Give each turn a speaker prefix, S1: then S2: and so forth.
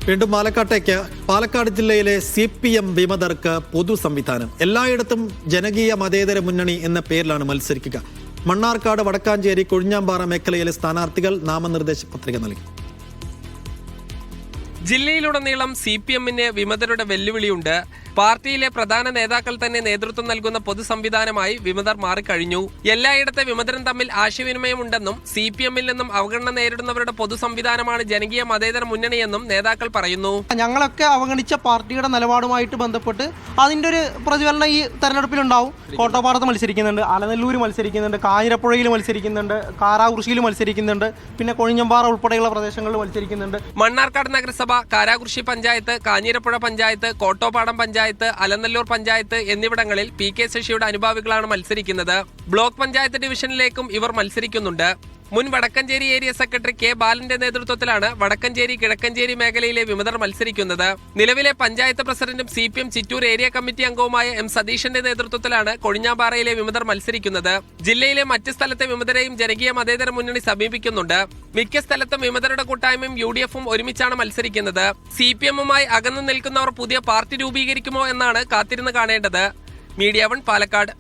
S1: വീണ്ടും പാലക്കാട് ജില്ലയിലെ CPM വിമതർക്ക് പൊതു സംവിധാനം. എല്ലായിടത്തും ജനകീയ മതേതര മുന്നണി എന്ന പേരിലാണ് മത്സരിക്കുക. മണ്ണാർക്കാട്, വടക്കാഞ്ചേരി, കൊഴിഞ്ഞാമ്പാറ മേഖലയിലെ സ്ഥാനാർത്ഥികൾ നാമനിർദ്ദേശ പത്രിക നൽകി.
S2: ജില്ലയിലുടനീളം CPM-ന് വിമതരുടെ വെല്ലുവിളിയുണ്ട്. പാർട്ടിയിലെ പ്രധാന നേതാക്കൾ തന്നെ നേതൃത്വം നൽകുന്ന പൊതു സംവിധാനമായി വിമതർ മാറിക്കഴിഞ്ഞു. എല്ലായിടത്തെ വിമതരും തമ്മിൽ ആശയവിനിമയമുണ്ടെന്നും CPM-ൽ നിന്നും അവഗണന നേരിടുന്നവരുടെ പൊതു സംവിധാനമാണ് ജനകീയ മതേതര മുന്നണിയെന്നും നേതാക്കൾ പറയുന്നു.
S3: ഞങ്ങളൊക്കെ അവഗണിച്ച പാർട്ടിയുടെ നിലപാടുമായിട്ട് ബന്ധപ്പെട്ട് അതിന്റെ ഒരു പ്രതിഫലനം ഈ തെരഞ്ഞെടുപ്പിലുണ്ടാവും. കോട്ടപ്പാടത്ത് മത്സരിക്കുന്നുണ്ട്, അലനല്ലൂർ മത്സരിക്കുന്നുണ്ട്, കാഞ്ഞിരപ്പുഴയിൽ മത്സരിക്കുന്നുണ്ട്, കാരാകുറിശ്ശിയിൽ മത്സരിക്കുന്നുണ്ട്, പിന്നെ കൊഴിഞ്ഞമ്പാറ ഉൾപ്പെടെയുള്ള പ്രദേശങ്ങളിൽ മത്സരിക്കുന്നുണ്ട്.
S2: മണ്ണാർക്കാട് നഗരസഭ, കാരാകുറിശ്ശി പഞ്ചായത്ത്, കാഞ്ഞിരപ്പുഴ പഞ്ചായത്ത്, കോട്ടോപ്പാടം പഞ്ചായത്ത്, അലനല്ലൂർ പഞ്ചായത്ത് എന്നിവിടങ്ങളിൽ PK ശശിയുടെ അനുഭാവികളാണ് മത്സരിക്കുന്നത്. ബ്ലോക്ക് പഞ്ചായത്ത് ഡിവിഷനിലേക്കും ഇവർ മത്സരിക്കുന്നുണ്ട്. മുൻ വടക്കഞ്ചേരി ഏരിയ സെക്രട്ടറി K ബാലന്റെ നേതൃത്വത്തിലാണ് വടക്കഞ്ചേരി, കിഴക്കഞ്ചേരി മേഖലയിലെ വിമതർ മത്സരിക്കുന്നത്. നിലവിലെ പഞ്ചായത്ത് പ്രസിഡന്റും CPM ചിറ്റൂർ ഏരിയ കമ്മിറ്റി അംഗവുമായ M സതീശന്റെ നേതൃത്വത്തിലാണ് കൊഴിഞ്ഞാമ്പാറയിലെ വിമതർ മത്സരിക്കുന്നത്. ജില്ലയിലെ മറ്റ് സ്ഥലത്തെ വിമതരെയും ജനകീയ മതേതര മുന്നണി സമീപിക്കുന്നുണ്ട്. മിക്ക സ്ഥലത്തും വിമതരുടെ കൂട്ടായ്മയും UDF-ഉം ഒരുമിച്ചാണ് മത്സരിക്കുന്നത്. CPM-ഉമായി അകന്നു നിൽക്കുന്നവർ പുതിയ പാർട്ടി രൂപീകരിക്കുമോ എന്നാണ് കാത്തിരുന്ന് കാണേണ്ടത്. മീഡിയ 1 പാലക്കാട്.